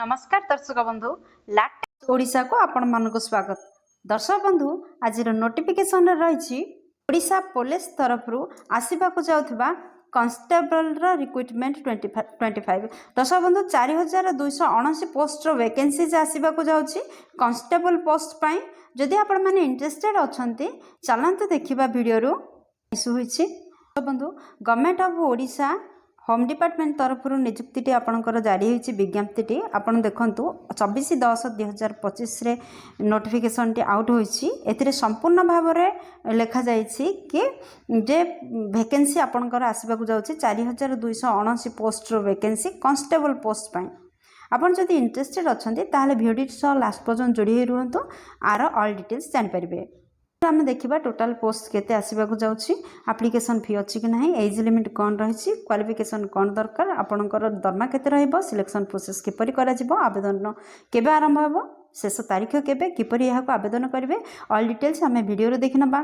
नमस्कार दर्शक बंधु लाटेक्स ओडिशा को आपण मानक स्वागत। दर्शक बंधु आज नोटिफिकेशन रही ओडिशा पुलिस तरफ आसवा जाऊा कॉन्स्टेबल रिक्रुटमेंट 2025। दर्शक बंधु 4279 पोस्ट वैकेंसीज आसवा जाऊँगी कॉन्स्टेबल पोस्ट पाई। जदि आपण मैंने इंटरेस्टेड अच्छा चलते देखा वीडियो इश्यू होती। बंधु government of Odisha home department तरफ निजुक्ति आपणकर जारी होती विज्ञप्ति आपड़ देखु 24/10/2025 नोटिफिकेशन टी आउट होती। ए संपूर्ण भाव में लिखा जाइए कि जे वैकेंसी आपणकर आसवाक जाऊँगी 4279 पोस्ट वैकेंसी कांस्टेबल पोस्ट पाई। आपन जदि इंटरेस्टेड अच्छा ताहले वीडियो लास्ट पर्यंत जोड़ी रुहतु आर ऑल डिटेल्स जानीपारे। आम देखा टोटाल पोस्ट केते आसवाक जाऊँगी, एप्लिकेशन फी अच्छी कि ना, एज लिमिट कौन रही, क्वालिफिकेशन कौन दरकार, आपणकर दरमा केते रहिबो, सिलेक्शन प्रोसेस किपरि करा जिवो, आवेदन केबे आरंभ हेबो, शेष तारीख केबे, किपरि एहाको आवेदन करिवे, ऑल डिटेल्स आमे वीडियो रे देखि नबा।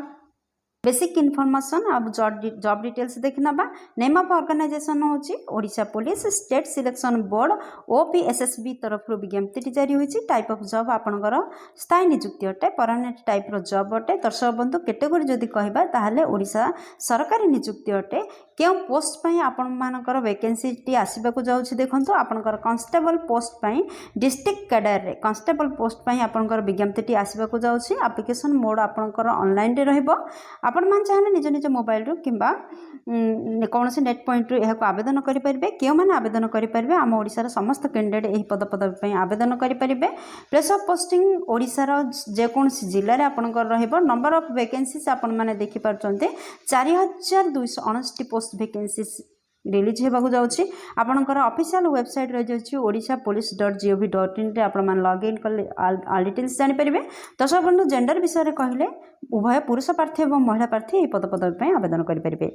बेसिक इनफॉरमेशन अब जॉब डिटेल्स देखि नबा। नेम ऑफ ऑर्गेनाइजेशन होची Odisha police state selection board OPSSB तरफ विज्ञप्ति जारी होती। टाइप ऑफ जॉब आपणकर स्थायी नियुक्ति अटे, परमानेंट टाइप रो जॉब अटे। दर्शक बंधु कैटेगरी जदि कहबा ताहले ओडिशा सरकारी नियुक्ति अटे। क्यों पोस्ट पई आपण मानकर वैकेंसी टी आसीबाकू जाउछि देखंतु आपणकर कांस्टेबल पोस्ट पई डिस्ट्रिक्ट कैडर रे कांस्टेबल पोस्ट पई आपणकर विज्ञप्ति टी आसीबाकू जाउछि। एप्लिकेशन मोड आपणकर ऑनलाइन रे रहइबो। आपण मान चाहले निज निज मोबाइल रो किंबा कौन से नेट पॉइंट रो एहाको आवेदन करि परिबे। केउ माने आवेदन करि परिबे आम ओडिसा रो समस्त कैंडिडेट एही पदवी पई आवेदन करि परिबे। प्लेस ऑफ पोस्टिंग ओडिसा रो जे कोन जिल्ला रे आपणकर रहइबो। नंबर ऑफ वैकेंसीज आपण माने देखि परचंते 4279 पोस्ट वैकेंसीज रिलीज होगा जाऊँगी। आपणकर ऑफिशियल वेबसाइट रही जाऊँगी odishapolice.gov.in रे आपण मान लॉग इन कले ऑल डिटेल्स जानि परिबे। दर्शक बंधु जेंडर विषय रे कहले उभय पुरुष प्रार्थी और महिला प्रार्थी यह पदवी पई आवेदन करि परिबे।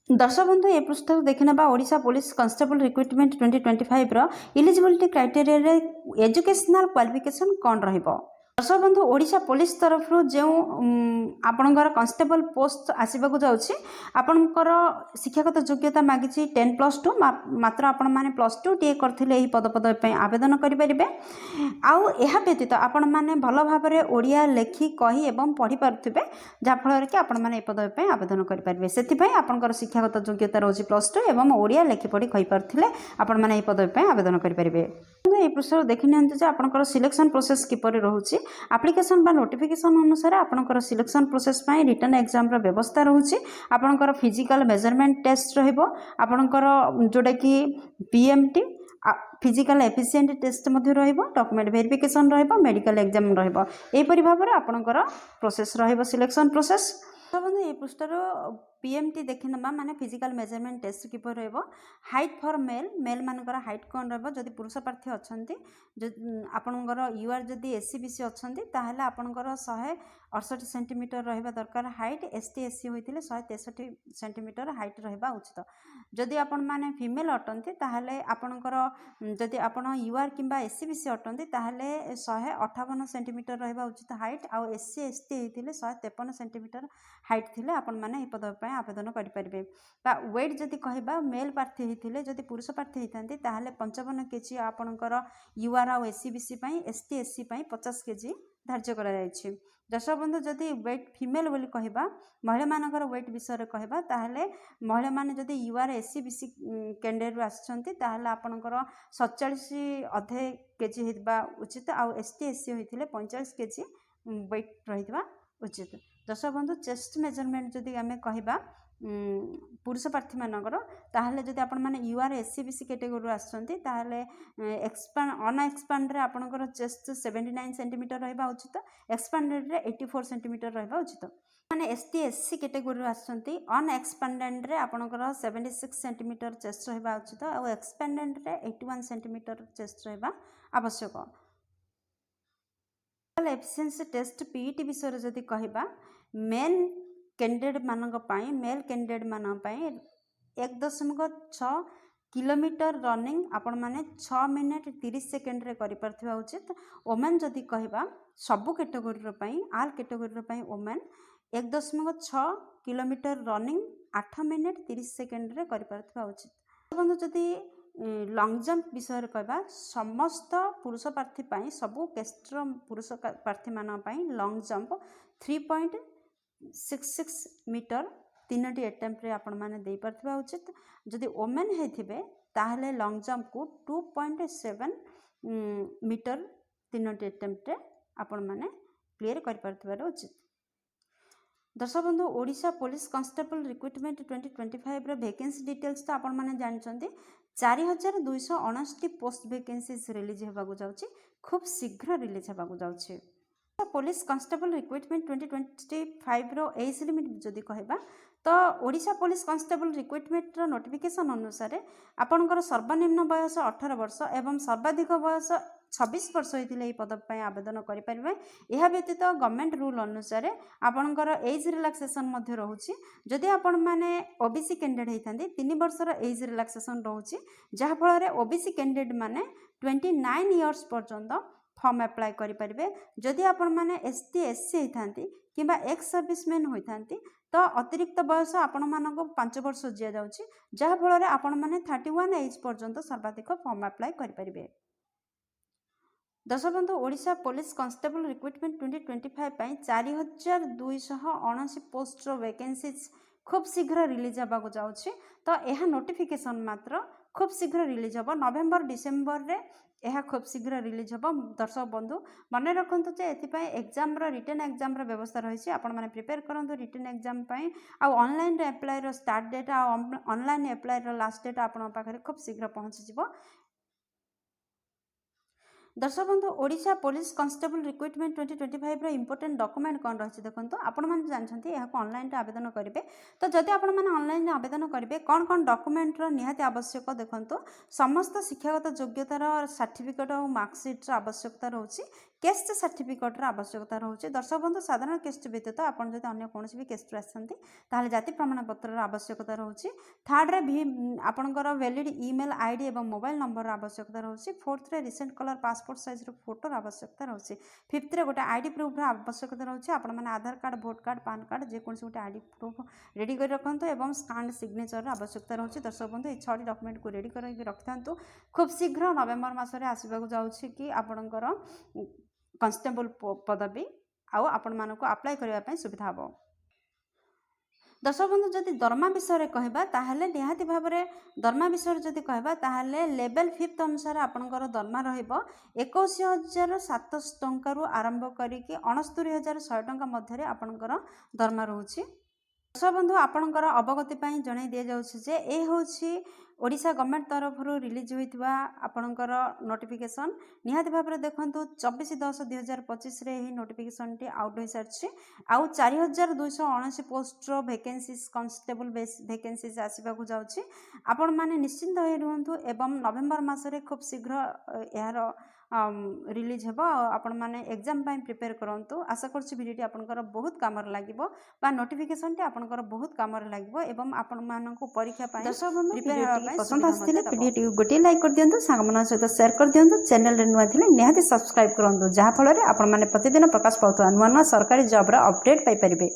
दर्शक बंधु ए पृष्ठ देखि नबा ओडिशा पुलिस कांस्टेबल रिक्रुटमेंट 2025 रो एलिजिबिलिटी क्राइटेरिया रे एजुकेशनल क्वालिफिकेशन कौन रहिबो। दर्शक बंधु ओडिशा पुलिस तरफ जो आपणकर कांस्टेबल पोस्ट आसवाक जाऊँगी आपणकर शिक्षागत योग्यता मागी 10+2 मात्र आपण मैंने +2 टी करथिले एही पदवी पई आवेदन करें। आउ एहा व्यतीत आपण मैंने भल भाव में ओडिया लेखि कही एवं पढ़ी पारुथिबे जहाँफल कि आपण मैंने पदवी पई आवेदन करें। से आपणकर शिक्षागत योग्यता रोज +2 एवं ओडिया लेखि पढ़ी कही पारुथिले आपण मैंने पदवी पई आवेदन करें। ये पृष्ठ देखि नियंतु जे आपणकर सिलेक्शन प्रोसेस किपरि रहउछि। एप्लिकेशन बा नोटिफिकेशन अनुसार आपणकर सिलेक्शन प्रोसेस पई रिटन एग्जाम रो व्यवस्था रहउछि। आपणकर फिजिकल मेजरमेंट टेस्ट रहिबो, आपणकर जोटा कि पीएमटी फिजिकल एफिशिएंट टेस्ट मध्ये रहिबो, डॉक्यूमेंट वेरिफिकेशन रहिबो, मेडिकल एग्जाम रहिबो। एपरि भाव में आपणकर प्रोसेस रहिबो सिलेक्शन प्रोसेस। तो बंधु ये पृष्ठर पीएमटी देखि नबा माने फिजिकल मेजरमेंट टेस्ट किपर रहबो। हाइट फॉर मेल मानकर हाइट कौन रहबो। जदि पुरुष प्रार्थी अछंती आपणकर यूआर जदि एससीबीसी अछंती ताहले आपणकर 168 सेंटीमीटर रहबा दरकार हाइट। एसटी एससी होइतिले 163 सेंटीमीटर हाइट रहबा उचित। जदि आपण माने फीमेल अटंती ताहले आपणकर जदि आपण यूआर किंबा एससीबीसी अटंती ताहले 158 सेंटीमीटर रहबा उचित हाइट। आ एससी एसटी होइतिले 153 सेंटीमीटर हाइट थिले आपण माने ए पदवी पई आवेदन करि परिबे। बा वेट जदि कहबा मेल प्रार्थी होइतिले जदि पुरुष प्रार्थी होइतांती ताहले 55 केजी आपणकर यूआर आ एससीबीसी पई एसटी एससी पई 50 केजी धार्य करा जायछि। दर्शक बंधु जदि वेट फीमेल बोली कहबा महिला मानकर वेट विषय कहबा ताहले महिला माने जदि यूआर एससीबीसी कैंडिडेट आछंती ताहले आपणकर 47 अधे केजी हेबा उचित। आ एसटी एससी होइतिले 45 केजी वेट रहितबा उचित। दर्शक बंधु चेस्ट मेजरमेंट जदि आमे कहबा पुरुष प्रार्थी मानकर ताहले जदि आपण माने यूआर एससीबीसी कैटेगरी आछंती ताहले एक्सपांड अनएक्सपांड रे आपणकर चेस्ट 79 सेंटीमीटर रहबा उचित। एक्सपांडेड रे 84 सेंटीमीटर रहबा उचित। माने एसटी एससी कैटेगरी आछंती अनएक्सपांडेड रे आपणकर 76 सेंटीमीटर चेस्ट रहबा उचित। आ एक्सपांडेड रे 81 सेंटीमीटर चेस्ट रहबा आवश्यक। एफिशिएंसी टेस्ट पीईटी विषय जदि कहबा मेन कैंडिडेट मानक पाई मेल कैंडिडेट मानक पाई 1.6 किलोमीटर रनिंग आपण माने 6 मिनिट 30 सेकेंड रे करि परथिबा उचित। ओमेन जदि कहबा सबु कैटेगरी रो पाई आल कैटेगरी रो पाई women 1.6 kilometre running 8 minute 30 second रे करि परथिबा उचित। बंधु जदि लंग जंप विषय कहबा समस्त पुरुष प्रार्थी पाई सबु केस्टर पुरुष प्रार्थी मान पाई लंग जंप 3.66 मीटर 3टी अटेम्प्ट रे आपण माने देई परथिबा उचित। जदि वोमेन हेथिबे ताहले लंग जंप को 2.7 मीटर 3टी अटेम्प्ट रे आपण माने क्लियर कर परथिबा उचित। दर्शक बंधु ओडिशा पुलिस कांस्टेबल रिक्रुटमेंट 2025 रो वैकेंसी डिटेल्स तो आपण माने जानिछन्ती 4259 पोस्ट वैकेंसीज रिलीज हेबागु जाउची, खूब शीघ्र रिलीज हेबागु जाउची। पुलिस कांस्टेबल रिक्रुटमेंट 2025 रो एज लिमिट जदि कहबा तो ओडिशा पुलिस कांस्टेबल रिक्रुटमेंट रो नोटिफिकेशन अनुसार आपनकर सर्वनिम्न बयस 18 वर्ष एवं सर्वाधिक बयस 26 वर्ष होते पद पर आवेदन करें। यह व्यतीत गवर्नमेंट रूल अनुसार आपणकर एज रिलैक्सेशन रोचे। जदि आपण मैंने ओबीसी कैंडिडेट होती 3 वर्षर एज रिलैक्सेशन रोचे, जहाँफल ओबीसी कैंडिडेट मैंने 29 इयर्स पर्यंत फॉर्म अप्लाई करें। जदि आपण मैंने एसटी एससी होती कि एक्स सर्विसमैन होती तो अतिरिक्त बयस आपण मानक 5 वर्ष दि जाऊँगी, जहाँफल आपण मैंने 31 एज पर्यंत सर्वाधिक फॉर्म अप्लाई करें। दर्शक बंधु ओडिशा पुलिस कांस्टेबल रिक्रुटमेंट 2025 पाई 4279 पोस्ट वैकेंसीज खूब शीघ्र रिलीज होगा जाऊँगी। तो यह नोटिफिकेशन मात्र खूब शीघ्र रिलीज हम नवेम्बर डिसेम्बर रे यह खूब शीघ्र रिलीज हम। दर्शक बंधु मन रखु एग्जाम रिटन एग्जाम व्यवस्था रही आपण मैंने प्रिपेयर करूँ written exam online apply start date online apply last date आपण पाखे खूब शीघ्र पहुँची। दर्शक बंधु ओडिशा पुलिस कांस्टेबल रिक्रुटमेंट 2025 रो इंपोर्टेंट डॉक्यूमेंट कौन रही देखो आपण मैंने जानते हैं ऑनलाइन आवेदन करेंगे। तो जदि आपण मैंने ऑनलाइन आवेदन करेंगे कौन कौन डॉक्यूमेंट निहाती आवश्यक देखो समस्त शिक्षागत योग्यतार सर्टिफिकेट और मार्कसीट आवश्यकता रोचे, केस्ट सर्टिफिकेट आवश्यकता रोचे। दर्शक बंधु साधारण केस्ट व्यतीत आपड़ जब अन्य कौन भी केस्ट आसते जाति प्रमाण पत्र आवश्यकता रोचे। थर्ड रे भी आपणकर वैलिड ईमेल आईडी और मोबाइल नंबर आवश्यकता रोचे। फोर्थ रे recent colour passport size Fotor आवश्यकता रोचे। फिफ्थ रे गोटे आईडी प्रूफ आवश्यकता रोचे। आपण मैंने Aadhaar card vote card PAN card जेकोसी गोटे आईडी प्रूफ रेडी कर रखु और स्कान सिग्नेचर आवश्यकता रोचे। दर्शक बंधु ये 6टी डॉक्यूमेंट को रेडी कर रखि था। खूब शीघ्र नवेम्बर मसरे आसवाक जाऊँगी कि आपणकर कांस्टेबल पदवी आपण मानक अप्लाई करने सुविधा हम। दर्शक बंधु जदि दरमा विषय कहबा ताहले निहाती भाव में दरमा विषय जदि कहबा ताहले लेवल 5th अनुसार आपणकर दरमा रहिबो 21,700 टंका रु आरंभ करिकि 69,100 टंका मध्य आपणकर दरमा रहउछि। दर्शक बंधु आपणकर अवगति पई जणाई दिया जाउछि जे ए होछि ओडिशा गवर्नमेंट तरफ रिलीज होइतिबा आपणकर नोटिफिकेशन। निहाती भाव में देखंतु 24/10/2025 रे ही नोटिफिकेशन टी आउट हो सारछि। आउ 4279 पोस्ट वैकेंसीज कांस्टेबल वैकेंसीज आसीबाकू जाउछि। आपण माने निश्चिंत होई रहंतु एवं नवेम्बर मासरे खूब शीघ्र यार रिलीज हेबो। आपण माने एग्जाम पाई प्रिपेयर करंतु। आशा करछि भिडियोटी आपनकर बहुत काम लागिबो बा नोटिफिकेशन टी आपनकर बहुत काम लागिबो एवं आपण माननको परीक्षा पाई दर्शक बंधु प्रिपेयर पसंद आस्तिले भिडियोटी गोटे लाइक कर दियंतु, सांगमान सहित शेयर कर दियंतु। चैनल रे नुआ थिले निहाती सब्सक्राइब करंतु, जहा फल रे आपण माने प्रतिदिन प्रकाश पाउथुवा नुआ नुआ सरकारी जॉब रा अपडेट पाई परिबे।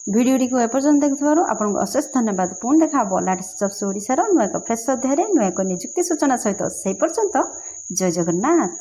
भिडियोटी को एपर्यंत देखिथबारु आपनको अशेष धन्यवाद। पुन देखा हबो लेटेस्ट जॉब्स ओडिसा रा नुआ एक फ्रेश अध्याय रे नुआ एक नियुक्ति सूचना सहित। सेहि पर्यंत जय जगन्नाथ।